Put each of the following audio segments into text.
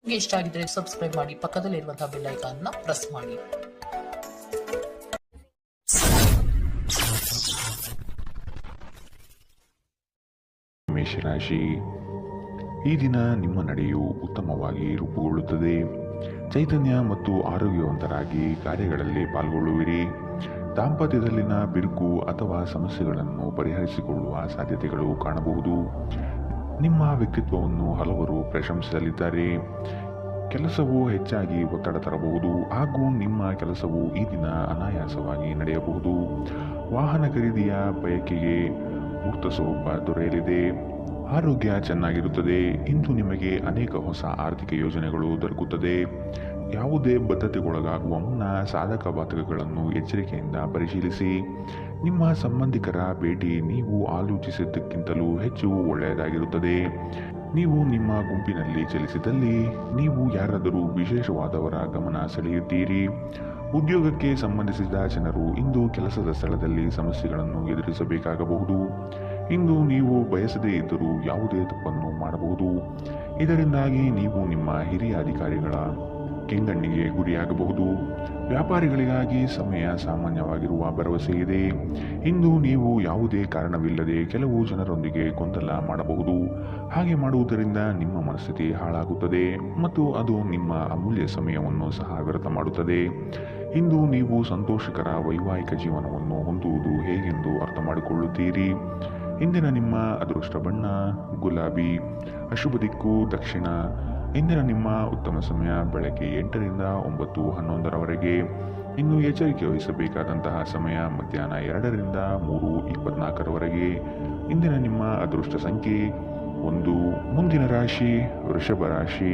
ನಿಮಗೆ ಇಷ್ಟ ಆಗಿದ್ರೆ ಸಬ್ಸ್ಕ್ರೈಬ್ ಮಾಡಿ, ಪಕ್ಕದಲ್ಲಿರುವಂತಹ ಬೆಲ್ ಐಕಾನ್ ನ ಪ್ರೆಸ್ ಮಾಡಿ. ಮೇಷರಾಶಿ, ಈ ದಿನ ನಿಮ್ಮ ನಡೆಯು ಉತ್ತಮವಾಗಿ ರೂಪುಗೊಳ್ಳುತ್ತದೆ. ಚೈತನ್ಯ ಮತ್ತು ಆರೋಗ್ಯವಂತರಾಗಿ ಕಾರ್ಯಗಳಲ್ಲಿ ಪಾಲ್ಗೊಳ್ಳುವಿರಿ. ದಾಂಪತ್ಯದಲ್ಲಿನ ಬಿರುಕು ಅಥವಾ ಸಮಸ್ಯೆಗಳನ್ನು ಪರಿಹರಿಸಿಕೊಳ್ಳುವ ಸಾಧ್ಯತೆಗಳು ಕಾಣಬಹುದು. ನಿಮ್ಮ ವ್ಯಕ್ತಿತ್ವವನ್ನು ಹಲವರು ಪ್ರಶಂಸಿಸಲಿದ್ದಾರೆ. ಕೆಲಸವು ಹೆಚ್ಚಾಗಿ ಒತ್ತಡ ತರಬಹುದು ಹಾಗೂ ನಿಮ್ಮ ಕೆಲಸವು ಈ ದಿನ ಅನಾಯಾಸವಾಗಿ ನಡೆಯಬಹುದು. ವಾಹನ ಖರೀದಿಯ ಬಯಕೆಗೆ ಮೂರ್ತ ಸ್ವರೂಪ ದೊರೆಯಲಿದೆ. ಆರೋಗ್ಯ ಚೆನ್ನಾಗಿರುತ್ತದೆ. ಇಂದು ನಿಮಗೆ ಅನೇಕ ಹೊಸ ಆರ್ಥಿಕ ಯೋಜನೆಗಳು ದೊರಕುತ್ತದೆ. ಯಾವುದೇ ಬದ್ಧತೆಗೊಳಗಾಗುವ ಮುನ್ನ ಸಾಧಕ ಬಾಧಕಗಳನ್ನು ಎಚ್ಚರಿಕೆಯಿಂದ ಪರಿಶೀಲಿಸಿ. ನಿಮ್ಮ ಸಂಬಂಧಿಕರ ಭೇಟಿ ನೀವು ಆಲೋಚಿಸಿದ್ದಕ್ಕಿಂತಲೂ ಹೆಚ್ಚು ಒಳ್ಳೆಯದಾಗಿರುತ್ತದೆ. ನೀವು ನಿಮ್ಮ ಗುಂಪಿನಲ್ಲಿ ಚಲಿಸಿದಲ್ಲಿ ನೀವು ಯಾರಾದರೂ ವಿಶೇಷವಾದವರ ಗಮನ ಸೆಳೆಯುತ್ತೀರಿ. ಉದ್ಯೋಗಕ್ಕೆ ಸಂಬಂಧಿಸಿದ ಜನರು ಇಂದು ಕೆಲಸದ ಸ್ಥಳದಲ್ಲಿ ಸಮಸ್ಯೆಗಳನ್ನು ಎದುರಿಸಬೇಕಾಗಬಹುದು. ಇಂದು ನೀವು ಬಯಸದೇ ಇದ್ದರೂ ಯಾವುದೇ ತಪ್ಪನ್ನು ಮಾಡಬಹುದು. ಇದರಿಂದಾಗಿ ನೀವು ನಿಮ್ಮ ಹಿರಿಯ ಅಧಿಕಾರಿಗಳ ಕೆಂಗಣ್ಣಿಗೆ ಗುರಿಯಾಗಬಹುದು. ವ್ಯಾಪಾರಿಗಳಿಗಾಗಿ ಸಮಯ ಸಾಮಾನ್ಯವಾಗಿರುವ ಭರವಸೆ ಇದೆ. ಇಂದು ನೀವು ಯಾವುದೇ ಕಾರಣವಿಲ್ಲದೆ ಕೆಲವು ಜನರೊಂದಿಗೆ ಗೊಂದಲ ಮಾಡಬಹುದು. ಹಾಗೆ ಮಾಡುವುದರಿಂದ ನಿಮ್ಮ ಮನಸ್ಥಿತಿ ಹಾಳಾಗುತ್ತದೆ ಮತ್ತು ಅದು ನಿಮ್ಮ ಅಮೂಲ್ಯ ಸಮಯವನ್ನು ಸಹ ವ್ಯರ್ಥ ಮಾಡುತ್ತದೆ. ಇಂದು ನೀವು ಸಂತೋಷಕರ ವೈವಾಹಿಕ ಜೀವನವನ್ನು ಹೊಂದುವುದು ಹೇಗೆಂದು ಅರ್ಥ ಮಾಡಿಕೊಳ್ಳುತ್ತೀರಿ. ಇಂದಿನ ನಿಮ್ಮ ಅದೃಷ್ಟ ಬಣ್ಣ ಗುಲಾಬಿ, ಅಶುಭ ದಿಕ್ಕು ದಕ್ಷಿಣ. ಇಂದಿನ ನಿಮ್ಮ ಉತ್ತಮ ಸಮಯ ಬೆಳಗ್ಗೆ 8ರಿಂದ 9:11ರವರೆಗೆ. ಇನ್ನು ಎಚ್ಚರಿಕೆ ವಹಿಸಬೇಕಾದಂತಹ ಸಮಯ ಮಧ್ಯಾಹ್ನ 2ರಿಂದ 3:24ರವರೆಗೆ. ಇಂದಿನ ನಿಮ್ಮ ಅದೃಷ್ಟ ಸಂಖ್ಯೆ 1. ಮುಂದಿನ ರಾಶಿ ವೃಷಭ ರಾಶಿ.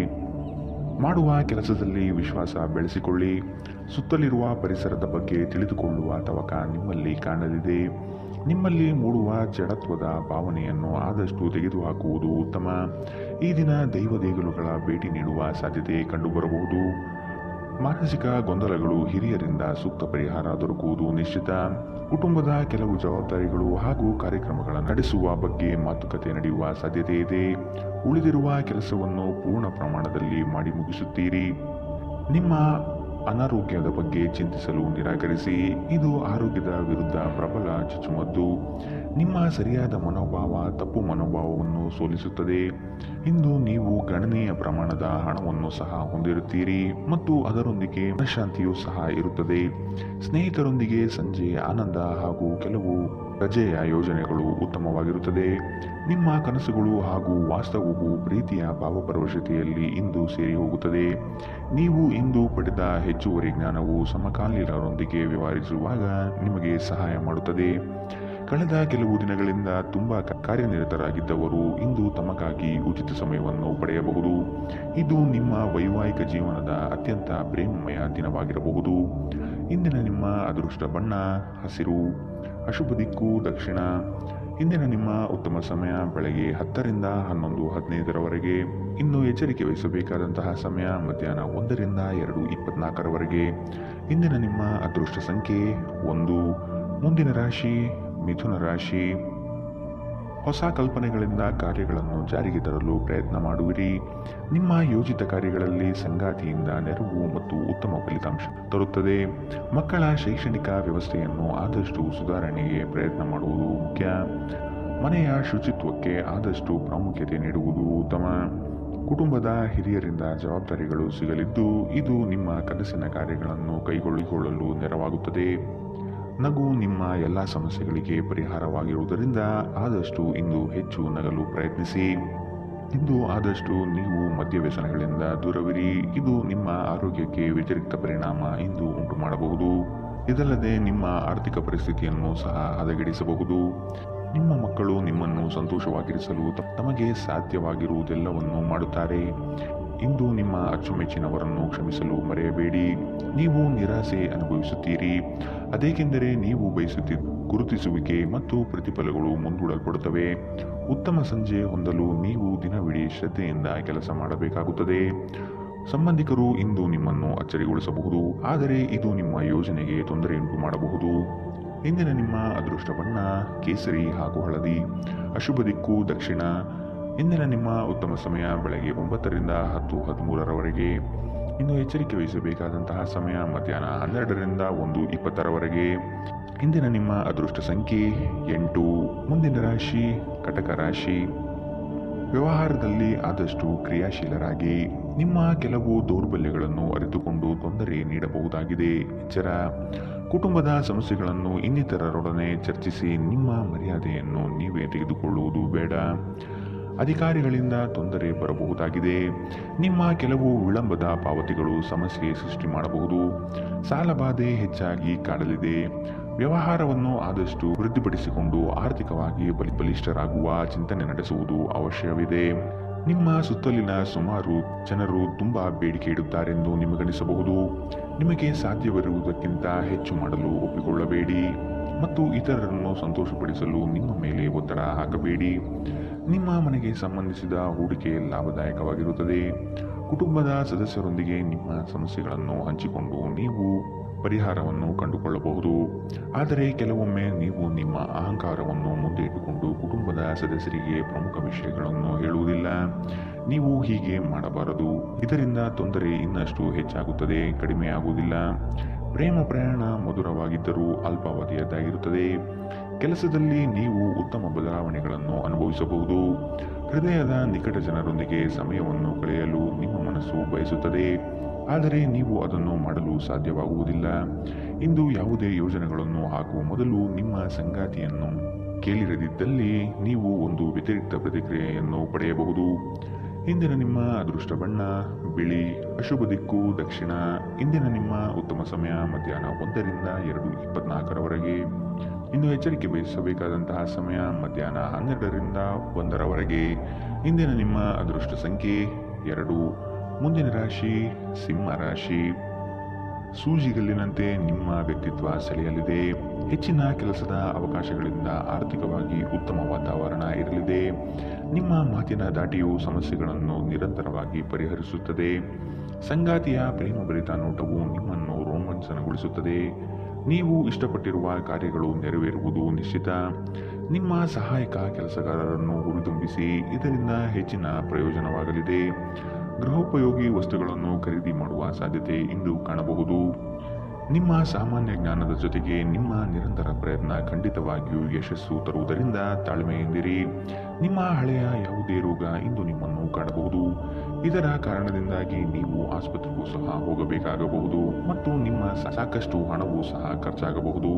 ಮಾಡುವ ಕೆಲಸದಲ್ಲಿ ವಿಶ್ವಾಸ ಬೆಳೆಸಿಕೊಳ್ಳಿ. ಸುತ್ತಲಿರುವ ಪರಿಸರದ ಬಗ್ಗೆ ತಿಳಿದುಕೊಳ್ಳುವ ತವಕ ನಿಮ್ಮಲ್ಲಿ ಕಾಣಲಿದೆ. ನಿಮ್ಮಲ್ಲಿ ಮೂಡುವ ಜಡತ್ವದ ಭಾವನೆಯನ್ನು ಆದಷ್ಟು ತೆಗೆದುಹಾಕುವುದು ಉತ್ತಮ. ಈ ದಿನ ದೈವ ದೇಗುಲಗಳ ಭೇಟಿ ನೀಡುವ ಸಾಧ್ಯತೆ ಕಂಡುಬರಬಹುದು. ಮಾನಸಿಕ ಗೊಂದಲಗಳು ಹಿರಿಯರಿಂದ ಸೂಕ್ತ ಪರಿಹಾರ ದೊರಕುವುದು ನಿಶ್ಚಿತ. ಕುಟುಂಬದ ಕೆಲವು ಜವಾಬ್ದಾರಿಗಳು ಹಾಗೂ ಕಾರ್ಯಕ್ರಮಗಳನ್ನು ನಡೆಸುವ ಬಗ್ಗೆ ಮಾತುಕತೆ ನಡೆಯುವ ಸಾಧ್ಯತೆ ಇದೆ. ಉಳಿದಿರುವ ಕೆಲಸವನ್ನು ಪೂರ್ಣ ಪ್ರಮಾಣದಲ್ಲಿ ಮಾಡಿ ಮುಗಿಸುತ್ತೀರಿ. ನಿಮ್ಮ ಅನಾರೋಗ್ಯದ ಬಗ್ಗೆ ಚಿಂತಿಸಲು ನಿರಾಕರಿಸಿ. ಇದು ಆರೋಗ್ಯದ ವಿರುದ್ಧ ಪ್ರಬಲ ಚುಚ್ಚುಮದ್ದು. ನಿಮ್ಮ ಸರಿಯಾದ ಮನೋಭಾವ ತಪ್ಪು ಮನೋಭಾವವನ್ನು ಸೋಲಿಸುತ್ತದೆ. ಇಂದು ನೀವು ಗಣನೀಯ ಪ್ರಮಾಣದ ಹಣವನ್ನು ಸಹ ಹೊಂದಿರುತ್ತೀರಿ ಮತ್ತು ಅದರೊಂದಿಗೆ ಮನಃಶಾಂತಿಯೂ ಸಹ ಇರುತ್ತದೆ. ಸ್ನೇಹಿತರೊಂದಿಗೆ ಸಂಜೆ ಆನಂದ ಹಾಗೂ ಕೆಲವು ರಜೆಯ ಯೋಜನೆಗಳು ಉತ್ತಮವಾಗಿರುತ್ತದೆ. ನಿಮ್ಮ ಕನಸುಗಳು ಹಾಗೂ ವಾಸ್ತವವು ಪ್ರೀತಿಯ ಭಾವಪರವಶತೆಯಲ್ಲಿ ಇಂದು ಸೇರಿ ಹೋಗುತ್ತದೆ. ನೀವು ಇಂದು ಪಡೆದ ಹೆಚ್ಚುವರಿ ಜ್ಞಾನವು ಸಮಕಾಲೀನರೊಂದಿಗೆ ವ್ಯವಹರಿಸುವಾಗ ನಿಮಗೆ ಸಹಾಯ ಮಾಡುತ್ತದೆ. ಕಳೆದ ಕೆಲವು ದಿನಗಳಿಂದ ತುಂಬಾ ಕಾರ್ಯನಿರತರಾಗಿದ್ದವರು ಇಂದು ತಮಗಾಗಿ ಉಚಿತ ಸಮಯವನ್ನು ಪಡೆಯಬಹುದು. ಇದು ನಿಮ್ಮ ವೈವಾಹಿಕ ಜೀವನದ ಅತ್ಯಂತ ಪ್ರೇಮಮಯ ದಿನವಾಗಿರಬಹುದು. ಇಂದಿನ ನಿಮ್ಮ ಅದೃಷ್ಟ ಬಣ್ಣ ಹಸಿರು, ಅಶುಭ ದಿಕ್ಕು ದಕ್ಷಿಣ. ಇಂದಿನ ನಿಮ್ಮ ಉತ್ತಮ ಸಮಯ ಬೆಳಗ್ಗೆ 10ರಿಂದ 11:15ರವರೆಗೆ. ಇನ್ನು ಎಚ್ಚರಿಕೆ ವಹಿಸಬೇಕಾದಂತಹ ಸಮಯ ಮಧ್ಯಾಹ್ನ 1ರಿಂದ 2:24ರವರೆಗೆ. ಇಂದಿನ ನಿಮ್ಮ ಅದೃಷ್ಟ ಸಂಖ್ಯೆ 1. ಮುಂದಿನ ರಾಶಿ ಮಿಥುನ ರಾಶಿ. ಹೊಸ ಕಲ್ಪನೆಗಳಿಂದ ಕಾರ್ಯಗಳನ್ನು ಜಾರಿಗೆ ತರಲು ಪ್ರಯತ್ನ ಮಾಡುವಿರಿ. ನಿಮ್ಮ ಯೋಜಿತ ಕಾರ್ಯಗಳಲ್ಲಿ ಸಂಗಾತಿಯಿಂದ ನೆರವು ಮತ್ತು ಉತ್ತಮ ಫಲಿತಾಂಶ ತರುತ್ತದೆ. ಮಕ್ಕಳ ಶೈಕ್ಷಣಿಕ ವ್ಯವಸ್ಥೆಯನ್ನು ಆದಷ್ಟು ಸುಧಾರಣೆಗೆ ಪ್ರಯತ್ನ ಮಾಡುವುದು ಮುಖ್ಯ. ಮನೆಯ ಶುಚಿತ್ವಕ್ಕೆ ಆದಷ್ಟು ಪ್ರಾಮುಖ್ಯತೆ ನೀಡುವುದು ಉತ್ತಮ. ಕುಟುಂಬದ ಹಿರಿಯರಿಂದ ಜವಾಬ್ದಾರಿಗಳು ಸಿಗಲಿದ್ದು ಇದು ನಿಮ್ಮ ಕನಸಿನ ಕಾರ್ಯಗಳನ್ನು ಕೈಗೊಳ್ಳಿಕೊಳ್ಳಲು ನೆರವಾಗುತ್ತದೆ. ನಗು ನಿಮ್ಮ ಎಲ್ಲ ಸಮಸ್ಯೆಗಳಿಗೆ ಪರಿಹಾರವಾಗಿರುವುದರಿಂದ ಆದಷ್ಟು ಇಂದು ಹೆಚ್ಚು ನಗಲು ಪ್ರಯತ್ನಿಸಿ. ಇಂದು ಆದಷ್ಟು ನೀವು ಮದ್ಯವ್ಯಸನಗಳಿಂದ ದೂರವಿರಿ. ಇದು ನಿಮ್ಮ ಆರೋಗ್ಯಕ್ಕೆ ವ್ಯತಿರಿಕ್ತ ಪರಿಣಾಮ ಇಂದು ಉಂಟು ಮಾಡಬಹುದು. ಇದಲ್ಲದೆ ನಿಮ್ಮ ಆರ್ಥಿಕ ಪರಿಸ್ಥಿತಿಯನ್ನು ಸಹ ಹದಗೆಡಿಸಬಹುದು. ನಿಮ್ಮ ಮಕ್ಕಳು ನಿಮ್ಮನ್ನು ಸಂತೋಷವಾಗಿರಿಸಲು ತಮಗೆ ಸಾಧ್ಯವಾಗಿರುವುದೆಲ್ಲವನ್ನು ಮಾಡುತ್ತಾರೆ. ಇಂದು ನಿಮ್ಮ ಅಚ್ಚುಮೆಚ್ಚಿನವರನ್ನು ಕ್ಷಮಿಸಲು ಮರೆಯಬೇಡಿ. ನೀವು ನಿರಾಸೆ ಅನುಭವಿಸುತ್ತೀರಿ. ಅದೇಕೆಂದರೆ ನೀವು ಬಯಸುತ್ತಿದ್ದ ಗುರುತಿಸುವಿಕೆ ಮತ್ತು ಪ್ರತಿಫಲಗಳು ಮುಂದೂಡಲ್ಪಡುತ್ತವೆ. ಉತ್ತಮ ಸಂಜೆ ಹೊಂದಲು ನೀವು ದಿನವಿಡೀ ಶ್ರದ್ಧೆಯಿಂದ ಕೆಲಸ ಮಾಡಬೇಕಾಗುತ್ತದೆ. ಸಂಬಂಧಿಕರು ಇಂದು ನಿಮ್ಮನ್ನು ಅಚ್ಚರಿಗೊಳಿಸಬಹುದು, ಆದರೆ ಇದು ನಿಮ್ಮ ಯೋಜನೆಗೆ ತೊಂದರೆಯುಂಟು ಮಾಡಬಹುದು. ಇಂದಿನ ನಿಮ್ಮ ಅದೃಷ್ಟ ಬಣ್ಣ ಕೇಸರಿ ಹಾಗೂ ಹಳದಿ. ಅಶುಭ ದಿಕ್ಕು ದಕ್ಷಿಣ. ಇಂದಿನ ನಿಮ್ಮ ಉತ್ತಮ ಸಮಯ ಬೆಳಗ್ಗೆ 9ರಿಂದ 10:13ರವರೆಗೆ. ಇನ್ನು ಎಚ್ಚರಿಕೆ ವಹಿಸಬೇಕಾದಂತಹ ಸಮಯ ಮಧ್ಯಾಹ್ನ 12ರಿಂದ 1:20ರವರೆಗೆ. ಇಂದಿನ ನಿಮ್ಮ ಅದೃಷ್ಟ ಸಂಖ್ಯೆ 8. ಮುಂದಿನ ರಾಶಿ ಕಟಕ ರಾಶಿ. ವ್ಯವಹಾರದಲ್ಲಿ ಆದಷ್ಟು ಕ್ರಿಯಾಶೀಲರಾಗಿ. ನಿಮ್ಮ ಕೆಲವು ದೌರ್ಬಲ್ಯಗಳನ್ನು ಅರಿತುಕೊಂಡು ತೊಂದರೆ ನೀಡಬಹುದಾಗಿದೆ. ಎಚ್ಚರ. ಕುಟುಂಬದ ಸಮಸ್ಯೆಗಳನ್ನು ಇನ್ನಿತರರೊಡನೆ ಚರ್ಚಿಸಿ. ನಿಮ್ಮ ಮರ್ಯಾದೆಯನ್ನು ನೀವೇ ತೆಗೆದುಕೊಳ್ಳುವುದು ಬೇಡ. ಅಧಿಕಾರಿಗಳಿಂದ ತೊಂದರೆ ಬರಬಹುದಾಗಿದೆ. ನಿಮ್ಮ ಕೆಲವು ವಿಳಂಬದ ಪಾವತಿಗಳು ಸಮಸ್ಯೆ ಸೃಷ್ಟಿ ಮಾಡಬಹುದು. ಸಾಲಬಾಧೆ ಹೆಚ್ಚಾಗಿ ಕಾಡಲಿದೆ. ವ್ಯವಹಾರವನ್ನು ಆದಷ್ಟು ವೃದ್ಧಿಪಡಿಸಿಕೊಂಡು ಆರ್ಥಿಕವಾಗಿ ಬಲಿಷ್ಠರಾಗುವ ಚಿಂತನೆ ನಡೆಸುವುದು ಅವಶ್ಯವಿದೆ. ನಿಮ್ಮ ಸುತ್ತಲಿನ ಸುಮಾರು ಜನರು ತುಂಬ ಬೇಡಿಕೆ ಇಡುತ್ತಾರೆಂದು ನಿಮಗನಿಸಬಹುದು. ನಿಮಗೆ ಸಾಧ್ಯವಿರುವುದಕ್ಕಿಂತ ಹೆಚ್ಚು ಮಾಡಲು ಒಪ್ಪಿಕೊಳ್ಳಬೇಡಿ ಮತ್ತು ಇತರರನ್ನು ಸಂತೋಷಪಡಿಸಲು ನಿಮ್ಮ ಮೇಲೆ ಒತ್ತಡ ಹಾಕಬೇಡಿ. ನಿಮ್ಮ ಮನೆಗೆ ಸಂಬಂಧಿಸಿದ ಹೂಡಿಕೆ ಲಾಭದಾಯಕವಾಗಿರುತ್ತದೆ. ಕುಟುಂಬದ ಸದಸ್ಯರೊಂದಿಗೆ ನಿಮ್ಮ ಸಮಸ್ಯೆಗಳನ್ನು ಹಂಚಿಕೊಂಡು ನೀವು ಪರಿಹಾರವನ್ನು ಕಂಡುಕೊಳ್ಳಬಹುದು. ಆದರೆ ಕೆಲವೊಮ್ಮೆ ನೀವು ನಿಮ್ಮ ಅಹಂಕಾರವನ್ನು ಮುಂದೆ ಇಟ್ಟುಕೊಂಡು ಕುಟುಂಬದ ಸದಸ್ಯರಿಗೆ ಪ್ರಮುಖ ವಿಷಯಗಳನ್ನು ಹೇಳುವುದಿಲ್ಲ. ನೀವು ಹೀಗೆ ಮಾಡಬಾರದು. ಇದರಿಂದ ತೊಂದರೆ ಇನ್ನಷ್ಟು ಹೆಚ್ಚಾಗುತ್ತದೆ, ಕಡಿಮೆಯಾಗುವುದಿಲ್ಲ. ಪ್ರೇಮ ಪ್ರಯಾಣ ಮಧುರವಾಗಿದ್ದರೂ ಅಲ್ಪಾವಧಿಯದ್ದಾಗಿರುತ್ತದೆ. ಕೆಲಸದಲ್ಲಿ ನೀವು ಉತ್ತಮ ಬದಲಾವಣೆಗಳನ್ನು ಅನುಭವಿಸಬಹುದು. ಹೃದಯದ ನಿಕಟ ಜನರೊಂದಿಗೆ ಸಮಯವನ್ನು ಕಳೆಯಲು ನಿಮ್ಮ ಮನಸ್ಸು ಬಯಸುತ್ತದೆ, ಆದರೆ ನೀವು ಅದನ್ನು ಮಾಡಲು ಸಾಧ್ಯವಾಗುವುದಿಲ್ಲ. ಇಂದು ಯಾವುದೇ ಯೋಜನೆಗಳನ್ನು ಹಾಕುವ ಮೊದಲು ನಿಮ್ಮ ಸಂಗಾತಿಯನ್ನು ಕೇಳಿರದಿದ್ದಲ್ಲಿ ನೀವು ಒಂದು ವ್ಯತಿರಿಕ್ತ ಪ್ರತಿಕ್ರಿಯೆಯನ್ನು ಪಡೆಯಬಹುದು. ಇಂದಿನ ನಿಮ್ಮ ಅದೃಷ್ಟ ಬಣ್ಣ ಬಿಳಿ. ಅಶುಭ ದಿಕ್ಕು ದಕ್ಷಿಣ. ಇಂದಿನ ನಿಮ್ಮ ಉತ್ತಮ ಸಮಯ ಮಧ್ಯಾಹ್ನ 1ರಿಂದ 2:24ರವರೆಗೆ. ಇನ್ನು ಎಚ್ಚರಿಕೆ ವಹಿಸಬೇಕಾದಂತಹ ಸಮಯ ಮಧ್ಯಾಹ್ನ 12ರಿಂದ 1ರವರೆಗೆ. ಇಂದಿನ ನಿಮ್ಮ ಅದೃಷ್ಟ ಸಂಖ್ಯೆ 2. ಮುಂದಿನ ರಾಶಿ ಸಿಂಹ ರಾಶಿ. ಸೂಜಿಗಲ್ಲಿನಂತೆ ನಿಮ್ಮ ವ್ಯಕ್ತಿತ್ವ ಸೆಳೆಯಲಿದೆ. ಹೆಚ್ಚಿನ ಕೆಲಸದ ಅವಕಾಶಗಳಿಂದ ಆರ್ಥಿಕವಾಗಿ ಉತ್ತಮ ವಾತಾವರಣ ಇರಲಿದೆ. ನಿಮ್ಮ ಮಾತಿನ ದಾಟಿಯು ಸಮಸ್ಯೆಗಳನ್ನು ನಿರಂತರವಾಗಿ ಪರಿಹರಿಸುತ್ತದೆ. ಸಂಗಾತಿಯ ಪ್ರೇಮಭರಿತ ನೋಟವು ನಿಮ್ಮನ್ನು ರೋಮಾಂಚನಗೊಳಿಸುತ್ತದೆ. ನೀವು ಇಷ್ಟಪಟ್ಟಿರುವ ಕಾರ್ಯಗಳು ನೆರವೇರುವುದು ನಿಶ್ಚಿತ. ನಿಮ್ಮ ಸಹಾಯಕ ಕೆಲಸಗಾರರನ್ನು ಹುರಿದುಂಬಿಸಿ. ಇದರಿಂದ ಹೆಚ್ಚಿನ ಪ್ರಯೋಜನವಾಗಲಿದೆ. ಗೃಹೋಪಯೋಗಿ ವಸ್ತುಗಳನ್ನು ಖರೀದಿ ಮಾಡುವ ಸಾಧ್ಯತೆ ಇಂದು ಕಾಣಬಹುದು. ನಿಮ್ಮ ಸಾಮಾನ್ಯ ಜ್ಞಾನದ ಜೊತೆಗೆ ನಿಮ್ಮ ನಿರಂತರ ಪ್ರಯತ್ನ ಖಂಡಿತವಾಗಿಯೂ ಯಶಸ್ಸು ತರುವುದರಿಂದ ತಾಳ್ಮೆಯಿಂದಿರಿ. ನಿಮ್ಮ ಹಳೆಯ ಯಾವುದೇ ರೋಗ ಇಂದು ನಿಮ್ಮನ್ನು ಕಾಡಬಹುದು. ಇದರ ಕಾರಣದಿಂದಾಗಿ ನೀವು ಆಸ್ಪತ್ರೆಗೂ ಸಹ ಹೋಗಬೇಕಾಗಬಹುದು ಮತ್ತು ನಿಮ್ಮ ಸಾಕಷ್ಟು ಹಣವೂ ಸಹ ಖರ್ಚಾಗಬಹುದು.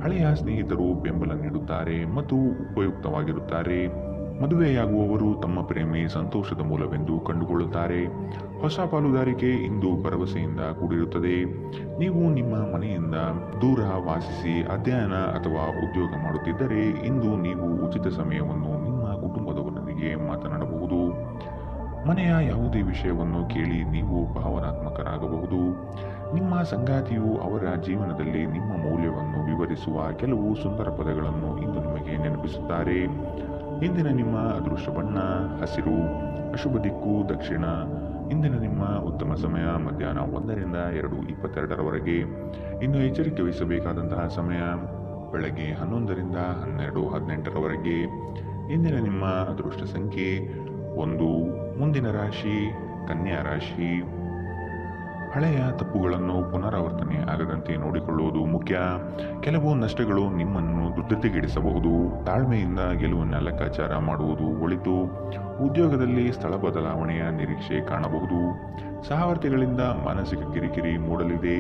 ಹಳೆಯ ಸ್ನೇಹಿತರು ಬೆಂಬಲ ನೀಡುತ್ತಾರೆ ಮತ್ತು ಉಪಯುಕ್ತವಾಗಿರುತ್ತಾರೆ. ಮದುವೆಯಾಗುವವರು ತಮ್ಮ ಪ್ರೇಮಿ ಸಂತೋಷದ ಮೂಲವೆಂದು ಕಂಡುಕೊಳ್ಳುತ್ತಾರೆ. ಹೊಸ ಪಾಲುದಾರಿಕೆ ಇಂದು ಭರವಸೆಯಿಂದ ಕೂಡಿರುತ್ತದೆ. ನೀವು ನಿಮ್ಮ ಮನೆಯಿಂದ ದೂರ ವಾಸಿಸಿ ಅಧ್ಯಯನ ಅಥವಾ ಉದ್ಯೋಗ ಮಾಡುತ್ತಿದ್ದರೆ ಇಂದು ನೀವು ಉಚಿತ ಸಮಯವನ್ನು ನಿಮ್ಮ ಕುಟುಂಬದವರೊಂದಿಗೆ ಮಾತನಾಡಬಹುದು. ಮನೆಯ ಯಾವುದೇ ವಿಷಯವನ್ನು ಕೇಳಿ ನೀವು ಭಾವನಾತ್ಮಕರಾಗಬಹುದು. ನಿಮ್ಮ ಸಂಗಾತಿಯು ಅವರ ಜೀವನದಲ್ಲಿ ನಿಮ್ಮ ಮೌಲ್ಯವನ್ನು ವಿವರಿಸುವ ಕೆಲವು ಸುಂದರ ಪದಗಳನ್ನು ಇಂದು ನಿಮಗೆ ನೆನಪಿಸುತ್ತಾರೆ. ಇಂದಿನ ನಿಮ್ಮ ಅದೃಷ್ಟ ಬಣ್ಣ ಹಸಿರು. ಅಶುಭ ದಿಕ್ಕು ದಕ್ಷಿಣ. ಇಂದಿನ ನಿಮ್ಮ ಉತ್ತಮ ಸಮಯ ಮಧ್ಯಾಹ್ನ 1ರಿಂದ 2:22ರವರೆಗೆ. ಇನ್ನು ಎಚ್ಚರಿಕೆ ವಹಿಸಬೇಕಾದಂತಹ ಸಮಯ ಬೆಳಗ್ಗೆ 11ರಿಂದ 12:18ರವರೆಗೆ. ಇಂದಿನ ನಿಮ್ಮ ಅದೃಷ್ಟ ಸಂಖ್ಯೆ 1. ಮುಂದಿನ ರಾಶಿ ಕನ್ಯಾ ರಾಶಿ. ಹಳೆಯ ತಪ್ಪುಗಳನ್ನು ಪುನರಾವರ್ತನೆ ಆಗದಂತೆ ನೋಡಿಕೊಳ್ಳುವುದು ಮುಖ್ಯ. ಕೆಲವು ನಷ್ಟಗಳು ನಿಮ್ಮನ್ನು ಧೃತಿಗೆಡಿಸಬಹುದು. ತಾಳ್ಮೆಯಿಂದ ಗೆಲುವನ್ನು ಲೆಕ್ಕಾಚಾರ ಮಾಡುವುದು ಒಳಿತು. ಉದ್ಯೋಗದಲ್ಲಿ ಸ್ಥಳ ಬದಲಾವಣೆಯ ನಿರೀಕ್ಷೆ ಕಾಣಬಹುದು. ಸಹವರ್ತಿಗಳಿಂದ ಮಾನಸಿಕ ಕಿರಿಕಿರಿ ಮೂಡಲಿದೆ.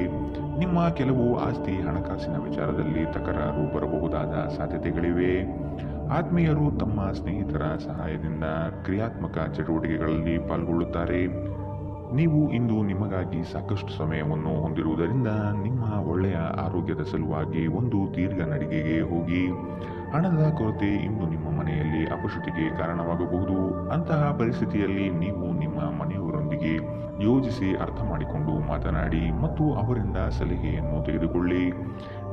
ನಿಮ್ಮ ಕೆಲವು ಆಸ್ತಿ ಹಣಕಾಸಿನ ವಿಚಾರದಲ್ಲಿ ತಕರಾರು ಬರಬಹುದಾದ ಸಾಧ್ಯತೆಗಳಿವೆ. ಆತ್ಮೀಯರು ತಮ್ಮ ಸ್ನೇಹಿತರ ಸಹಾಯದಿಂದ ಕ್ರಿಯಾತ್ಮಕ ಚಟುವಟಿಕೆಗಳಲ್ಲಿ ಪಾಲ್ಗೊಳ್ಳುತ್ತಾರೆ. ನೀವು ಇಂದು ನಿಮಗಾಗಿ ಸಾಕಷ್ಟು ಸಮಯವನ್ನು ಹೊಂದಿರುವುದರಿಂದ ನಿಮ್ಮ ಒಳ್ಳೆಯ ಆರೋಗ್ಯದ ಸಲುವಾಗಿ ಒಂದು ದೀರ್ಘ ನಡಿಗೆಗೆ ಹೋಗಿ. ಹಣದ ಕೊರತೆ ಇಂದು ನಿಮ್ಮ ಮನೆಯಲ್ಲಿ ಅಪಶೃತಿಗೆ ಕಾರಣವಾಗಬಹುದು. ಅಂತಹ ಪರಿಸ್ಥಿತಿಯಲ್ಲಿ ನೀವು ನಿಮ್ಮ ಮನೆಯವರೊಂದಿಗೆ ಯೋಜಿಸಿ ಅರ್ಥ ಮಾಡಿಕೊಂಡು ಮಾತನಾಡಿ ಮತ್ತು ಅವರಿಂದ ಸಲಹೆಯನ್ನು ತೆಗೆದುಕೊಳ್ಳಿ.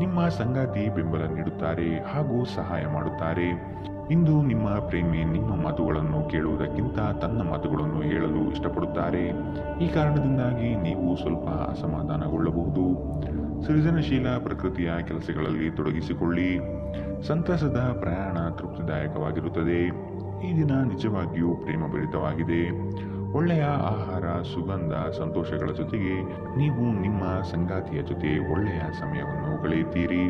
ನಿಮ್ಮ ಸಂಗಾತಿ ಬೆಂಬಲ ನೀಡುತ್ತಾರೆ ಹಾಗೂ ಸಹಾಯ ಮಾಡುತ್ತಾರೆ. ಇಂದು ನಿಮ್ಮ ಪ್ರೇಮಿ ನಿಮ್ಮ ಮಾತುಗಳನ್ನು ಕೇಳುವುದಕ್ಕಿಂತ ತನ್ನ ಮಾತುಗಳನ್ನು ಹೇಳಲು ಇಷ್ಟಪಡುತ್ತಾರೆ. ಈ ಕಾರಣದಿಂದಾಗಿ ನೀವು ಸ್ವಲ್ಪ ಅಸಮಾಧಾನಗೊಳ್ಳಬಹುದು. ಸೃಜನಶೀಲ ಪ್ರಕೃತಿಯ ಕೆಲಸಗಳಲ್ಲಿ ತೊಡಗಿಸಿಕೊಳ್ಳಿ. ಸಂತಸದ ಪ್ರಯಾಣ ತೃಪ್ತಿದಾಯಕವಾಗಿರುತ್ತದೆ. ಈ ದಿನ ನಿಜವಾಗಿಯೂ ಪ್ರೇಮಭರಿತವಾಗಿದೆ. ಒಳ್ಳೆಯ ಆಹಾರ, ಸುಗಂಧ, ಸಂತೋಷಗಳ ಜೊತೆಗೆ ನೀವು ನಿಮ್ಮ ಸಂಗಾತಿಯ ಜೊತೆ ಒಳ್ಳೆಯ ಸಮಯವನ್ನು ಕಳೆಯುತ್ತೀರಿ.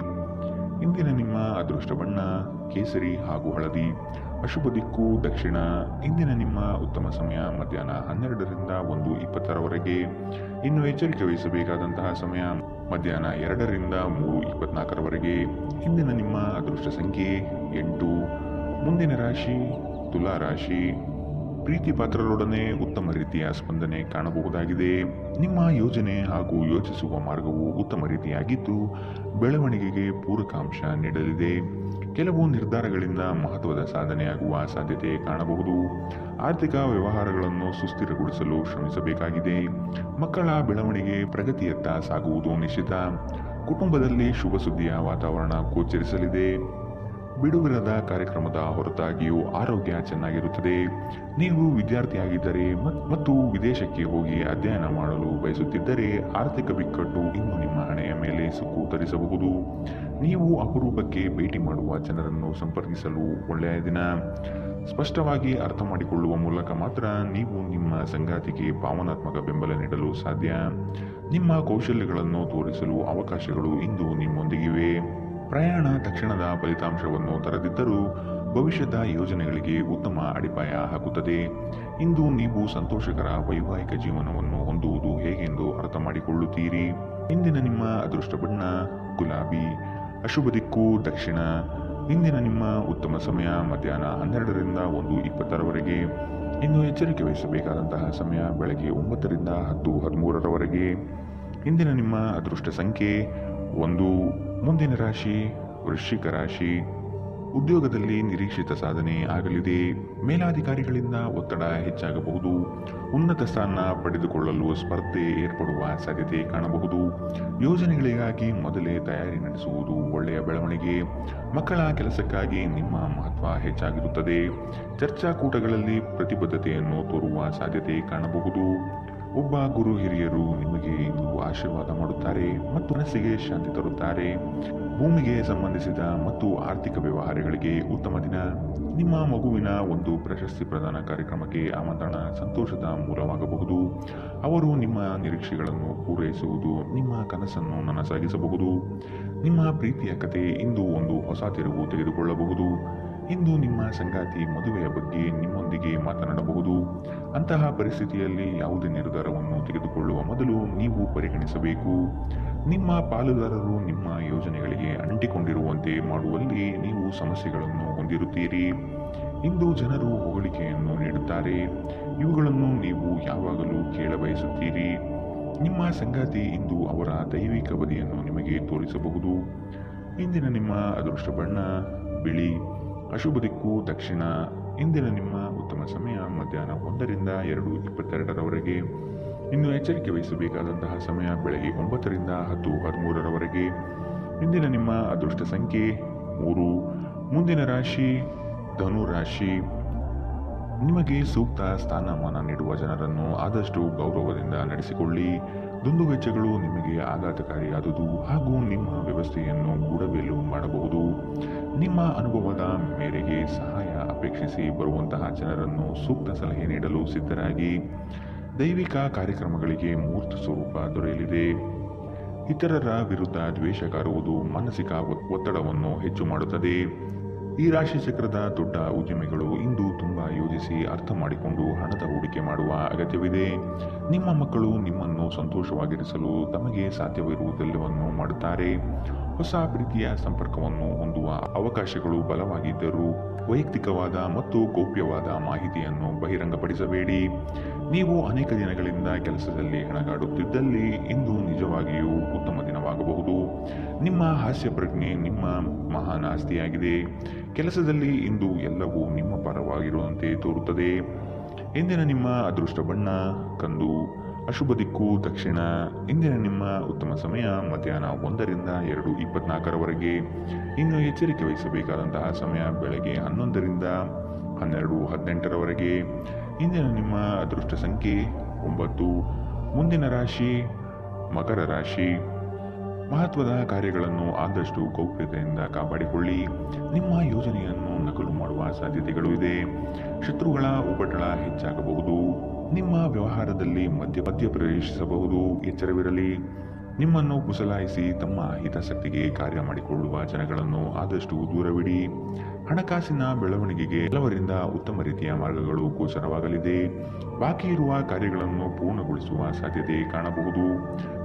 ಇಂದಿನ ನಿಮ್ಮ ಅದೃಷ್ಟ ಬಣ್ಣ ಕೇಸರಿ ಹಾಗೂ ಹಳದಿ. ಅಶುಭ ದಿಕ್ಕು ದಕ್ಷಿಣ. ಇಂದಿನ ನಿಮ್ಮ ಉತ್ತಮ ಸಮಯ ಮಧ್ಯಾಹ್ನ 12ರಿಂದ 1:20ರವರೆಗೆ. ಇನ್ನು ಎಚ್ಚರಿಕೆ ವಹಿಸಬೇಕಾದಂತಹ ಸಮಯ ಮಧ್ಯಾಹ್ನ 2ರಿಂದ 3:24ರವರೆಗೆ. ಇಂದಿನ ನಿಮ್ಮ ಅದೃಷ್ಟ ಸಂಖ್ಯೆ 8. ಮುಂದಿನ ರಾಶಿ ತುಲಾ ರಾಶಿ. ಪ್ರೀತಿ ಪಾತ್ರರೊಡನೆ ಉತ್ತಮ ರೀತಿಯ ಸ್ಪಂದನೆ ಕಾಣಬಹುದಾಗಿದೆ. ನಿಮ್ಮ ಯೋಜನೆ ಹಾಗೂ ಯೋಚಿಸುವ ಮಾರ್ಗವು ಉತ್ತಮ ರೀತಿಯಾಗಿದ್ದು ಬೆಳವಣಿಗೆಗೆ ಪೂರಕಾಂಶ ನೀಡಲಿದೆ. ಕೆಲವು ನಿರ್ಧಾರಗಳಿಂದ ಮಹತ್ವದ ಸಾಧನೆಯಾಗುವ ಸಾಧ್ಯತೆ ಕಾಣಬಹುದು. ಆರ್ಥಿಕ ವ್ಯವಹಾರಗಳನ್ನು ಸುಸ್ಥಿರಗೊಳಿಸಲು ಶ್ರಮಿಸಬೇಕಾಗಿದೆ. ಮಕ್ಕಳ ಬೆಳವಣಿಗೆ ಪ್ರಗತಿಯತ್ತ ಸಾಗುವುದು ನಿಶ್ಚಿತ. ಕುಟುಂಬದಲ್ಲಿ ಶುಭ ಸುದ್ದಿಯ ವಾತಾವರಣ ಗೋಚರಿಸಲಿದೆ. ಬಿಡುವಿರದ ಕಾರ್ಯಕ್ರಮದ ಹೊರತಾಗಿಯೂ ಆರೋಗ್ಯ ಚೆನ್ನಾಗಿರುತ್ತದೆ. ನೀವು ವಿದ್ಯಾರ್ಥಿಯಾಗಿದ್ದರೆ ಮತ್ತು ವಿದೇಶಕ್ಕೆ ಹೋಗಿ ಅಧ್ಯಯನ ಮಾಡಲು ಬಯಸುತ್ತಿದ್ದರೆ ಆರ್ಥಿಕ ಬಿಕ್ಕಟ್ಟು ಇನ್ನು ನಿಮ್ಮ ಹಣೆಯ ಮೇಲೆ ಸುಕ್ಕು ತರಿಸಬಹುದು. ನೀವು ಅಪರೂಪಕ್ಕೆ ಭೇಟಿ ಮಾಡುವ ಜನರನ್ನು ಸಂಪರ್ಕಿಸಲು ಒಳ್ಳೆಯ ದಿನ. ಸ್ಪಷ್ಟವಾಗಿ ಅರ್ಥ ಮಾಡಿಕೊಳ್ಳುವ ಮೂಲಕ ಮಾತ್ರ ನೀವು ನಿಮ್ಮ ಸಂಗಾತಿಗೆ ಭಾವನಾತ್ಮಕ ಬೆಂಬಲ ನೀಡಲು ಸಾಧ್ಯ. ನಿಮ್ಮ ಕೌಶಲ್ಯಗಳನ್ನು ತೋರಿಸಲು ಅವಕಾಶಗಳು ಇಂದು ನಿಮ್ಮೊಂದಿಗಿವೆ. ಪ್ರಯಾಣ ತಕ್ಷಣದ ಫಲಿತಾಂಶವನ್ನು ತರದಿದ್ದರೂ ಭವಿಷ್ಯದ ಯೋಜನೆಗಳಿಗೆ ಉತ್ತಮ ಅಡಿಪಾಯ ಹಾಕುತ್ತದೆ. ಇಂದು ನೀವು ಸಂತೋಷಕರ ವೈವಾಹಿಕ ಜೀವನವನ್ನು ಹೊಂದುವುದು ಹೇಗೆಂದು ಅರ್ಥ ಮಾಡಿಕೊಳ್ಳುತ್ತೀರಿ. ಇಂದಿನ ನಿಮ್ಮ ಅದೃಷ್ಟ ಬಣ್ಣ ಗುಲಾಬಿ. ಅಶುಭ ದಿಕ್ಕು ದಕ್ಷಿಣ. ಇಂದಿನ ನಿಮ್ಮ ಉತ್ತಮ ಸಮಯ ಮಧ್ಯಾಹ್ನ 12ರಿಂದ 1:20ರವರೆಗೆ. ಇನ್ನು ಎಚ್ಚರಿಕೆ ವಹಿಸಬೇಕಾದಂತಹ ಸಮಯ ಬೆಳಗ್ಗೆ 9ರಿಂದ 10:13ರವರೆಗೆ. ಇಂದಿನ ನಿಮ್ಮ ಅದೃಷ್ಟ ಸಂಖ್ಯೆ 1. ಮುಂದಿನ ರಾಶಿ ವೃಶ್ಚಿಕ ರಾಶಿ. ಉದ್ಯೋಗದಲ್ಲಿ ನಿರೀಕ್ಷಿತ ಸಾಧನೆ ಆಗಲಿದೆ. ಮೇಲಾಧಿಕಾರಿಗಳಿಂದ ಒತ್ತಡ ಹೆಚ್ಚಾಗಬಹುದು. ಉನ್ನತ ಸ್ಥಾನ ಪಡೆದುಕೊಳ್ಳಲು ಸ್ಪರ್ಧೆ ಏರ್ಪಡುವ ಸಾಧ್ಯತೆ ಕಾಣಬಹುದು. ಯೋಜನೆಗಳಿಗಾಗಿ ಮೊದಲೇ ತಯಾರಿ ನಡೆಸುವುದು ಒಳ್ಳೆಯ ಬೆಳವಣಿಗೆ. ಮಕ್ಕಳ ಕೆಲಸಕ್ಕಾಗಿ ನಿಮ್ಮ ಮಹತ್ವ ಹೆಚ್ಚಾಗಿರುತ್ತದೆ. ಚರ್ಚಾಕೂಟಗಳಲ್ಲಿ ಪ್ರತಿಬದ್ಧತೆಯನ್ನು ತೋರುವ ಸಾಧ್ಯತೆ ಕಾಣಬಹುದು. ಒಬ್ಬ ಗುರು ಹಿರಿಯರು ನಿಮಗೆ ಇಂದು ಆಶೀರ್ವಾದ ಮಾಡುತ್ತಾರೆ ಮತ್ತು ಮನಸ್ಸಿಗೆ ಶಾಂತಿ ತರುತ್ತಾರೆ. ಭೂಮಿಗೆ ಸಂಬಂಧಿಸಿದ ಮತ್ತು ಆರ್ಥಿಕ ವ್ಯವಹಾರಗಳಿಗೆ ಉತ್ತಮ ದಿನ. ನಿಮ್ಮ ಮಗುವಿನ ಒಂದು ಪ್ರಶಸ್ತಿ ಪ್ರದಾನ ಕಾರ್ಯಕ್ರಮಕ್ಕೆ ಆಮಂತ್ರಣ ಸಂತೋಷದ ಮೂಲವಾಗಬಹುದು. ಅವರು ನಿಮ್ಮ ನಿರೀಕ್ಷೆಗಳನ್ನು ಪೂರೈಸುವುದು ನಿಮ್ಮ ಕನಸನ್ನು ನನಸಾಗಿಸಬಹುದು. ನಿಮ್ಮ ಪ್ರೀತಿಯ ಕತೆ ಇಂದು ಒಂದು ಹೊಸ ತಿರುವು ತೆಗೆದುಕೊಳ್ಳಬಹುದು. ಇಂದು ನಿಮ್ಮ ಸಂಗಾತಿ ಮದುವೆಯ ಬಗ್ಗೆ ನಿಮ್ಮೊಂದಿಗೆ ಮಾತನಾಡಬಹುದು. ಅಂತಹ ಪರಿಸ್ಥಿತಿಯಲ್ಲಿ ಯಾವುದೇ ನಿರ್ಧಾರವನ್ನು ತೆಗೆದುಕೊಳ್ಳುವ ಮೊದಲು ನೀವು ಪರಿಗಣಿಸಬೇಕು. ನಿಮ್ಮ ಪಾಲುದಾರರು ನಿಮ್ಮ ಯೋಜನೆಗಳಿಗೆ ಅಂಟಿಕೊಂಡಿರುವಂತೆ ಮಾಡುವಲ್ಲಿ ನೀವು ಸಮಸ್ಯೆಗಳನ್ನು ಹೊಂದಿರುತ್ತೀರಿ. ಇಂದು ಜನರು ಹೊಗಳಿಕೆಯನ್ನು ನೀಡುತ್ತಾರೆ. ಇವುಗಳನ್ನು ನೀವು ಯಾವಾಗಲೂ ಕೇಳಬಯಸುತ್ತೀರಿ. ನಿಮ್ಮ ಸಂಗಾತಿ ಇಂದು ಅವರ ದೈವಿಕ ಬದಿಯನ್ನು ನಿಮಗೆ ತೋರಿಸಬಹುದು. ಇಂದಿನ ನಿಮ್ಮ ಅದೃಷ್ಟ ಬಣ್ಣ ಬಿಳಿ. ಅಶುಭ ದಿಕ್ಕು ದಕ್ಷಿಣ. ಇಂದಿನ ನಿಮ್ಮ ಉತ್ತಮ ಸಮಯ ಮಧ್ಯಾಹ್ನ 1ರಿಂದ 2:22ರವರೆಗೆ. ಇನ್ನು ಎಚ್ಚರಿಕೆ ವಹಿಸಬೇಕಾದಂತಹ ಸಮಯ ಬೆಳಗ್ಗೆ 9ರಿಂದ 10:13ರವರೆಗೆ. ಇಂದಿನ ನಿಮ್ಮ ಅದೃಷ್ಟ ಸಂಖ್ಯೆ 3. ಮುಂದಿನ ರಾಶಿ ಧನು ರಾಶಿ. ನಿಮಗೆ ಸೂಕ್ತ ಸ್ಥಾನಮಾನ ನೀಡುವ ಜನರನ್ನು ಆದಷ್ಟು ಗೌರವದಿಂದ ನಡೆಸಿಕೊಳ್ಳಿ. ದುಂದುವೆಚ್ಚಗಳು ನಿಮಗೆ ಆಘಾತಕಾರಿಯಾದುದು ಹಾಗೂ ನಿಮ್ಮ ವ್ಯವಸ್ಥೆಯನ್ನು ಗೂಡಬೇಲು ಮಾಡಬಹುದು. ನಿಮ್ಮ ಅನುಭವದ ಮೇರೆಗೆ ಸಹಾಯ ಅಪೇಕ್ಷಿಸಿ ಬರುವಂತಹ ಜನರನ್ನು ಸೂಕ್ತ ಸಲಹೆ ನೀಡಲು ಸಿದ್ಧರಾಗಿ. ದೈವಿಕ ಕಾರ್ಯಕ್ರಮಗಳಿಗೆ ಮೂರ್ತ ಸ್ವರೂಪ ದೊರೆಯಲಿದೆ. ಇತರರ ವಿರುದ್ಧ ದ್ವೇಷ ಕಾರುವುದು ಮಾನಸಿಕ ಒತ್ತಡವನ್ನು ಹೆಚ್ಚು ಮಾಡುತ್ತದೆ. ಈ ರಾಶಿ ಚಕ್ರದ ದೊಡ್ಡ ಉದ್ಯಮಿಗಳು ಇಂದು ತುಂಬಾ ಯೋಜಿಸಿ ಅರ್ಥ ಮಾಡಿಕೊಂಡು ಹಣದ ಹೂಡಿಕೆ ಮಾಡುವ ಅಗತ್ಯವಿದೆ. ನಿಮ್ಮ ಮಕ್ಕಳು ನಿಮ್ಮನ್ನು ಸಂತೋಷವಾಗಿರಿಸಲು ತಮಗೆ ಸಾಧ್ಯವಿರುವುದೆಲ್ಲವನ್ನು ಮಾಡುತ್ತಾರೆ. ಹೊಸ ಪ್ರೀತಿಯ ಸಂಪರ್ಕವನ್ನು ಹೊಂದುವ ಅವಕಾಶಗಳು ಬಲವಾಗಿದ್ದರೂ ವೈಯಕ್ತಿಕವಾದ ಮತ್ತು ಗೌಪ್ಯವಾದ ಮಾಹಿತಿಯನ್ನು ಬಹಿರಂಗಪಡಿಸಬೇಡಿ. ನೀವು ಅನೇಕ ದಿನಗಳಿಂದ ಕೆಲಸದಲ್ಲಿ ಹೆಣಗಾಡುತ್ತಿದ್ದಲ್ಲಿ ಇಂದು ನಿಜವಾಗಿಯೂ ಉತ್ತಮ ದಿನವಾಗಬಹುದು. ನಿಮ್ಮ ಹಾಸ್ಯ ಪ್ರಜ್ಞೆ ನಿಮ್ಮ ಮಹಾನ್ ಆಸ್ತಿಯಾಗಿದೆ. ಕೆಲಸದಲ್ಲಿ ಇಂದು ಎಲ್ಲವೂ ನಿಮ್ಮ ಪರವಾಗಿರುವಂತೆ ತೋರುತ್ತದೆ. ಇಂದಿನ ನಿಮ್ಮ ಅದೃಷ್ಟ ಬಣ್ಣ ಕಂದು. ಅಶುಭ ದಿಕ್ಕು ದಕ್ಷಿಣ. ಇಂದಿನ ನಿಮ್ಮ ಉತ್ತಮ ಸಮಯ ಮಧ್ಯಾಹ್ನ 1ರಿಂದ 2:24ರವರೆಗೆ. ಇನ್ನು ಎಚ್ಚರಿಕೆ ವಹಿಸಬೇಕಾದಂತಹ ಸಮಯ ಬೆಳಗ್ಗೆ 11ರಿಂದ 12:18ರವರೆಗೆ. ಇಂದಿನ ನಿಮ್ಮ ಅದೃಷ್ಟ ಸಂಖ್ಯೆ 9. ಮುಂದಿನ ರಾಶಿ ಮಕರ ರಾಶಿ. ಮಹತ್ವದ ಕಾರ್ಯಗಳನ್ನು ಆದಷ್ಟು ಗೌಪ್ಯತೆಯಿಂದ ಕಾಪಾಡಿಕೊಳ್ಳಿ. ನಿಮ್ಮ ಯೋಜನೆಯನ್ನು ನಕಲು ಮಾಡುವ ಸಾಧ್ಯತೆಗಳು ಇದೆ. ಶತ್ರುಗಳ ಉಪಟಳ ಹೆಚ್ಚಾಗಬಹುದು. ನಿಮ್ಮ ವ್ಯವಹಾರದಲ್ಲಿ ಮಧ್ಯ ಪ್ರವೇಶಿಸಬಹುದು. ಎಚ್ಚರವಿರಲಿ. ನಿಮ್ಮನ್ನು ಪುಸಲಾಯಿಸಿ ತಮ್ಮ ಹಿತಾಸಕ್ತಿಗೆ ಕಾರ್ಯ ಮಾಡಿಕೊಳ್ಳುವ ಜನಗಳನ್ನು ಆದಷ್ಟು ದೂರವಿಡಿ. ಹಣಕಾಸಿನ ಬೆಳವಣಿಗೆಗೆ ಕೆಲವರಿಂದ ಉತ್ತಮ ರೀತಿಯ ಮಾರ್ಗಗಳು ಗೋಚರವಾಗಲಿದೆ. ಬಾಕಿ ಇರುವ ಕಾರ್ಯಗಳನ್ನು ಪೂರ್ಣಗೊಳಿಸುವ ಸಾಧ್ಯತೆ ಕಾಣಬಹುದು.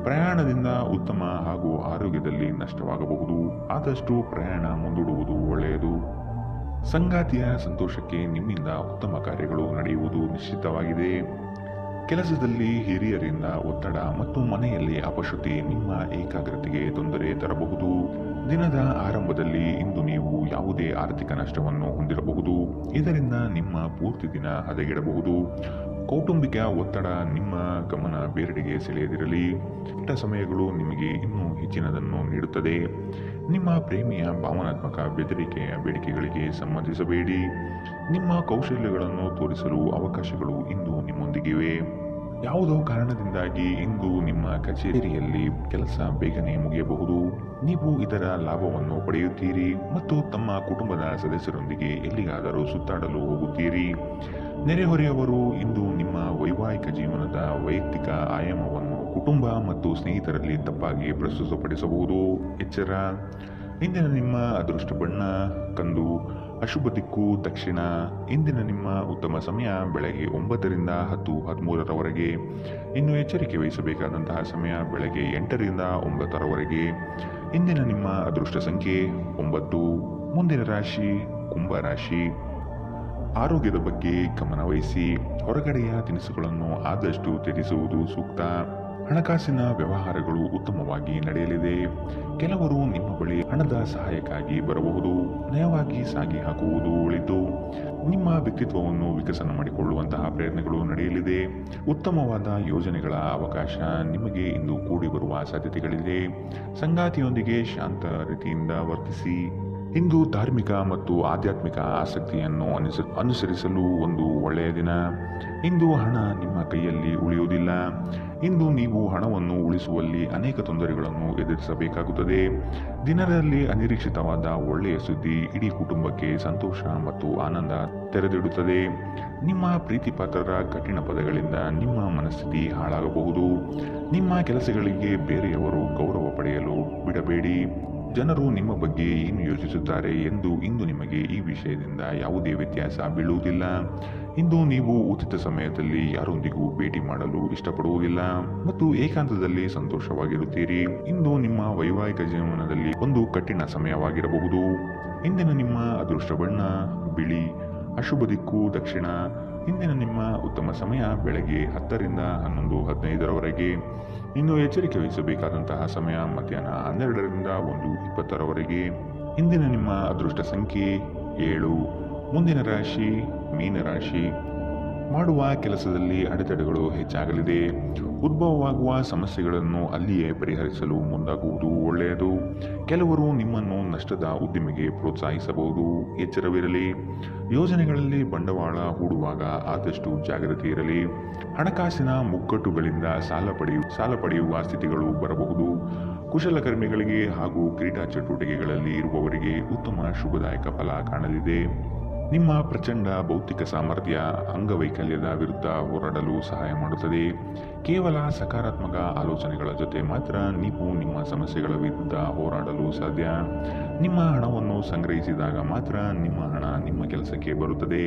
ಪ್ರಯಾಣದಿಂದ ಉತ್ತಮ ಹಾಗೂ ಆರೋಗ್ಯದಲ್ಲಿ ನಷ್ಟವಾಗಬಹುದು. ಆದಷ್ಟು ಪ್ರಯಾಣ ಮುಂದೂಡುವುದು ಒಳ್ಳೆಯದು. ಸಂಗಾತಿಯ ಸಂತೋಷಕ್ಕೆ ನಿಮ್ಮಿಂದ ಉತ್ತಮ ಕಾರ್ಯಗಳು ನಡೆಯುವುದು ನಿಶ್ಚಿತವಾಗಿದೆ. ಕೆಲಸದಲ್ಲಿ ಹಿರಿಯರಿಂದ ಒತ್ತಡ ಮತ್ತು ಮನೆಯಲ್ಲಿ ಅಪಶ್ರುತಿ ನಿಮ್ಮ ಏಕಾಗ್ರತೆಗೆ ತೊಂದರೆ ತರಬಹುದು. ದಿನದ ಆರಂಭದಲ್ಲಿ ಇಂದು ನೀವು ಯಾವುದೇ ಆರ್ಥಿಕ ನಷ್ಟವನ್ನು ಹೊಂದಿರಬಹುದು. ಇದರಿಂದ ನಿಮ್ಮ ಪೂರ್ತಿ ದಿನ ಹದಗೆಡಬಹುದು. ಕೌಟುಂಬಿಕ ಒತ್ತಡ ನಿಮ್ಮ ಗಮನ ಬೇರೆಡೆಗೆ ಸೆಳೆಯದಿರಲಿ. ಕೆಟ್ಟ ಸಮಯಗಳು ನಿಮಗೆ ಇನ್ನೂ ಹೆಚ್ಚಿನದನ್ನು ನೀಡುತ್ತದೆ. ನಿಮ್ಮ ಪ್ರೇಮಿಯ ಭಾವನಾತ್ಮಕ ಬೆದರಿಕೆಯ ಬೇಡಿಕೆಗಳಿಗೆ ಸಂಬಂಧಿಸಬೇಡಿ. ನಿಮ್ಮ ಕೌಶಲ್ಯಗಳನ್ನು ತೋರಿಸಲು ಅವಕಾಶಗಳು ಇಂದು ನಿಮ್ಮೊಂದಿಗಿವೆ. ಯಾವುದೋ ಕಾರಣದಿಂದಾಗಿ ಇಂದು ನಿಮ್ಮ ಕಚೇರಿಯಲ್ಲಿ ಕೆಲಸ ಬೇಗನೆ ಮುಗಿಯಬಹುದು. ನೀವು ಇದರ ಲಾಭವನ್ನು ಪಡೆಯುತ್ತೀರಿ ಮತ್ತು ತಮ್ಮ ಕುಟುಂಬದ ಸದಸ್ಯರೊಂದಿಗೆ ಎಲ್ಲಿಗಾದರೂ ಸುತ್ತಾಡಲು ಹೋಗುತ್ತೀರಿ. ನೆರೆಹೊರೆಯವರು ಇಂದು ನಿಮ್ಮ ವೈವಾಹಿಕ ಜೀವನದ ವೈಯಕ್ತಿಕ ಆಯಾಮವನ್ನು ಕುಟುಂಬ ಮತ್ತು ಸ್ನೇಹಿತರಲ್ಲಿ ತಪ್ಪಾಗಿ ಪ್ರಸ್ತುತಪಡಿಸಬಹುದು. ಎಚ್ಚರ. ಇಂದಿನ ನಿಮ್ಮ ಅದೃಷ್ಟ ಬಣ್ಣ ಕಂದು. ಅಶುಭ ದಿಕ್ಕು ದಕ್ಷಿಣ. ಇಂದಿನ ನಿಮ್ಮ ಉತ್ತಮ ಸಮಯ ಬೆಳಗ್ಗೆ 9 ರಿಂದ 10:13ರವರೆಗೆ. ಇನ್ನು ಎಚ್ಚರಿಕೆ ವಹಿಸಬೇಕಾದಂತಹ ಸಮಯ ಬೆಳಗ್ಗೆ 8 ರಿಂದ 9ರವರೆಗೆ. ಇಂದಿನ ನಿಮ್ಮ ಅದೃಷ್ಟ ಸಂಖ್ಯೆ 9. ಮುಂದಿನ ರಾಶಿ ಕುಂಭ ರಾಶಿ. ಆರೋಗ್ಯದ ಬಗ್ಗೆ ಗಮನ ವಹಿಸಿ. ಹೊರಗಡೆಯ ತಿನಿಸುಗಳನ್ನು ಆದಷ್ಟು ತ್ಯಜಿಸುವುದು ಸೂಕ್ತ. ಹಣಕಾಸಿನ ವ್ಯವಹಾರಗಳು ಉತ್ತಮವಾಗಿ ನಡೆಯಲಿದೆ. ಕೆಲವರು ನಿಮ್ಮ ಬಳಿ ಹಣದ ಸಹಾಯಕ್ಕಾಗಿ ಬರಬಹುದು. ನಯವಾಗಿ ಸಾಗಿ ಹಾಕುವುದು ಒಳಿತು. ನಿಮ್ಮ ವ್ಯಕ್ತಿತ್ವವನ್ನು ವಿಕಸನ ಮಾಡಿಕೊಳ್ಳುವಂತಹ ಪ್ರಯತ್ನಗಳು ನಡೆಯಲಿದೆ. ಉತ್ತಮವಾದ ಯೋಜನೆಗಳ ಅವಕಾಶ ನಿಮಗೆ ಇಂದು ಕೂಡಿ ಬರುವ ಸಾಧ್ಯತೆಗಳಿದೆ. ಸಂಗಾತಿಯೊಂದಿಗೆ ಶಾಂತ ರೀತಿಯಿಂದ ವರ್ತಿಸಿ. ಇಂದು ಧಾರ್ಮಿಕ ಮತ್ತು ಆಧ್ಯಾತ್ಮಿಕ ಆಸಕ್ತಿಯನ್ನು ಅನುಸರಿಸಲು ಒಂದು ಒಳ್ಳೆಯ ದಿನ. ಇಂದು ಹಣ ನಿಮ್ಮ ಕೈಯಲ್ಲಿ ಉಳಿಯುವುದಿಲ್ಲ. ಇಂದು ನೀವು ಹಣವನ್ನು ಉಳಿಸುವಲ್ಲಿ ಅನೇಕ ತೊಂದರೆಗಳನ್ನು ಎದುರಿಸಬೇಕಾಗುತ್ತದೆ. ದಿನದಲ್ಲಿ ಅನಿರೀಕ್ಷಿತವಾದ ಒಳ್ಳೆಯ ಸುದ್ದಿ ಇಡೀ ಕುಟುಂಬಕ್ಕೆ ಸಂತೋಷ ಮತ್ತು ಆನಂದ ತೆರೆದಿಡುತ್ತದೆ. ನಿಮ್ಮ ಪ್ರೀತಿಪಾತ್ರರ ಕಠಿಣ ಪದಗಳಿಂದ ನಿಮ್ಮ ಮನಸ್ಥಿತಿ ಹಾಳಾಗಬಹುದು. ನಿಮ್ಮ ಕೆಲಸಗಳಿಗೆ ಬೇರೆಯವರು ಗೌರವ ಪಡೆಯಲು ಬಿಡಬೇಡಿ. ಜನರು ನಿಮ್ಮ ಬಗ್ಗೆ ಏನು ಯೋಚಿಸುತ್ತಾರೆ ಎಂದು ಇಂದು ನಿಮಗೆ ಈ ವಿಷಯದಿಂದ ಯಾವುದೇ ವ್ಯತ್ಯಾಸ ಬೀಳುವುದಿಲ್ಲ. ಇಂದು ನೀವು ಉಚಿತ ಸಮಯದಲ್ಲಿ ಯಾರೊಂದಿಗೂ ಭೇಟಿ ಮಾಡಲು ಇಷ್ಟಪಡುವುದಿಲ್ಲ ಮತ್ತು ಏಕಾಂತದಲ್ಲಿ ಸಂತೋಷವಾಗಿರುತ್ತೀರಿ. ಇಂದು ನಿಮ್ಮ ವೈವಾಹಿಕ ಜೀವನದಲ್ಲಿ ಒಂದು ಕಠಿಣ ಸಮಯವಾಗಿರಬಹುದು. ಇಂದಿನ ನಿಮ್ಮ ಅದೃಷ್ಟ ಬಣ್ಣ ಬಿಳಿ. ಅಶುಭ ದಿಕ್ಕು ದಕ್ಷಿಣ. ಇಂದಿನ ನಿಮ್ಮ ಉತ್ತಮ ಸಮಯ ಬೆಳಗ್ಗೆ 10 ರಿಂದ 11:15ರವರೆಗೆ. ಇನ್ನು ಎಚ್ಚರಿಕೆ ವಹಿಸಬೇಕಾದಂತಹ ಸಮಯ ಮಧ್ಯಾಹ್ನ 12 ರಿಂದ 1:20ರವರೆಗೆ. ಇಂದಿನ ನಿಮ್ಮ ಅದೃಷ್ಟ ಸಂಖ್ಯೆ 7. ಮುಂದಿನ ರಾಶಿ ಮೀನರಾಶಿ. ಮಾಡುವ ಕೆಲಸದಲ್ಲಿ ಅಡೆತಡೆಗಳು ಹೆಚ್ಚಾಗಲಿದೆ. ಉದ್ಭವವಾಗುವ ಸಮಸ್ಯೆಗಳನ್ನು ಅಲ್ಲಿಯೇ ಪರಿಹರಿಸಲು ಮುಂದಾಗುವುದು ಒಳ್ಳೆಯದು. ಕೆಲವರು ನಿಮ್ಮನ್ನು ನಷ್ಟದ ಉದ್ದಿಮೆಗೆ ಪ್ರೋತ್ಸಾಹಿಸಬಹುದು. ಎಚ್ಚರವಿರಲಿ. ಯೋಜನೆಗಳಲ್ಲಿ ಬಂಡವಾಳ ಹೂಡುವಾಗ ಆದಷ್ಟು ಜಾಗ್ರತೆ ಇರಲಿ. ಹಣಕಾಸಿನ ಮುಗ್ಗಟ್ಟುಗಳಿಂದ ಸಾಲ ಪಡೆಯುವ ಸ್ಥಿತಿಗಳು ಬರಬಹುದು. ಕುಶಲಕರ್ಮಿಗಳಿಗೆ ಹಾಗೂ ಕ್ರೀಡಾ ಚಟುವಟಿಕೆಗಳಲ್ಲಿ ಇರುವವರಿಗೆ ಉತ್ತಮ ಶುಭದಾಯಕ ಫಲ ಕಾಣಲಿದೆ. ನಿಮ್ಮ ಪ್ರಚಂಡ ಭೌತಿಕ ಸಾಮರ್ಥ್ಯ ಅಂಗವೈಕಲ್ಯದ ವಿರುದ್ಧ ಹೋರಾಡಲು ಸಹಾಯ ಮಾಡುತ್ತದೆ. ಕೇವಲ ಸಕಾರಾತ್ಮಕ ಆಲೋಚನೆಗಳ ಜೊತೆ ಮಾತ್ರ ನೀವು ನಿಮ್ಮ ಸಮಸ್ಯೆಗಳ ವಿರುದ್ಧ ಹೋರಾಡಲು ಸಾಧ್ಯ. ನಿಮ್ಮ ಹಣವನ್ನು ಸಂಗ್ರಹಿಸಿದಾಗ ಮಾತ್ರ ನಿಮ್ಮ ಹಣ ನಿಮ್ಮ ಕೆಲಸಕ್ಕೆ ಬರುತ್ತದೆ.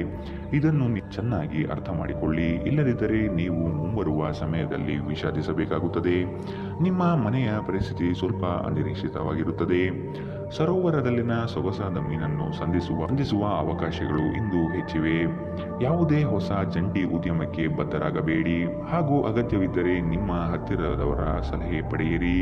ಇದನ್ನು ಚೆನ್ನಾಗಿ ಅರ್ಥ ಮಾಡಿಕೊಳ್ಳಿ. ಇಲ್ಲದಿದ್ದರೆ ನೀವು ಮುಂಬರುವ ಸಮಯದಲ್ಲಿ ವಿಷಾದಿಸಬೇಕಾಗುತ್ತದೆ. ನಿಮ್ಮ ಮನೆಯ ಪರಿಸ್ಥಿತಿ ಸ್ವಲ್ಪ ಅನಿರೀಕ್ಷಿತವಾಗಿರುತ್ತದೆ. ಸರೋವರದಲ್ಲಿನ ಸೊಗಸಾದ ಮೀನನ್ನು ಸಂಧಿಸುವ ಅವಕಾಶಗಳು ಇಂದು ಹೆಚ್ಚಿವೆ. ಯಾವುದೇ ಹೊಸ ಜಂಟಿ ಉದ್ಯಮಕ್ಕೆ ಬದ್ಧರಾಗಬೇಡಿ ಹಾಗೂ ಅಗತ್ಯವಿದ್ದರೆ ನಿಮ್ಮ ಹತ್ತಿರದವರ ಸಲಹೆ ಪಡೆಯಿರಿ.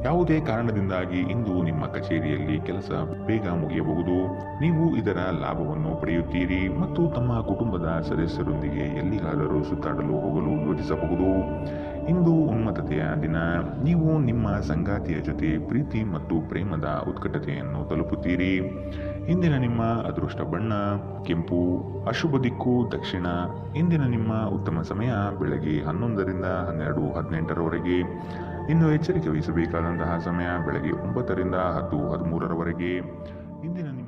ಯಾವುದೇ ಕಾರಣದಿಂದಾಗಿ ಇಂದು ನಿಮ್ಮ ಕಚೇರಿಯಲ್ಲಿ ಕೆಲಸ ಬೇಗ ಮುಗಿಯಬಹುದು. ನೀವು ಇದರ ಲಾಭವನ್ನು ಪಡೆಯುತ್ತೀರಿ ಮತ್ತು ತಮ್ಮ ಕುಟುಂಬದ ಸದಸ್ಯರೊಂದಿಗೆ ಎಲ್ಲಿಗಾದರೂ ಸುತ್ತಾಡಲು ಹೋಗಲು ಯೋಜಿಸಬಹುದು. ಇಂದು ಉನ್ಮತ್ತತೆಯ ದಿನ. ನೀವು ನಿಮ್ಮ ಸಂಗಾತಿಯ ಜೊತೆ ಪ್ರೀತಿ ಮತ್ತು ಪ್ರೇಮದ ಉತ್ಕಟತೆಯನ್ನು ತಲುಪುತ್ತೀರಿ. ಇಂದಿನ ನಿಮ್ಮ ಅದೃಷ್ಟ ಬಣ್ಣ ಕೆಂಪು. ಅಶುಭ ದಿಕ್ಕು ದಕ್ಷಿಣ. ಇಂದಿನ ನಿಮ್ಮ ಉತ್ತಮ ಸಮಯ ಬೆಳಗ್ಗೆ 11 ರಿಂದ 12:18ರವರೆಗೆ. ಇನ್ನು ಎಚ್ಚರಿಕೆ ವಹಿಸಬೇಕಾದಂತಹ ಸಮಯ ಬೆಳಗ್ಗೆ 9 ರಿಂದ 10:13 ಇಂದಿನ ನಿಮ್ಮ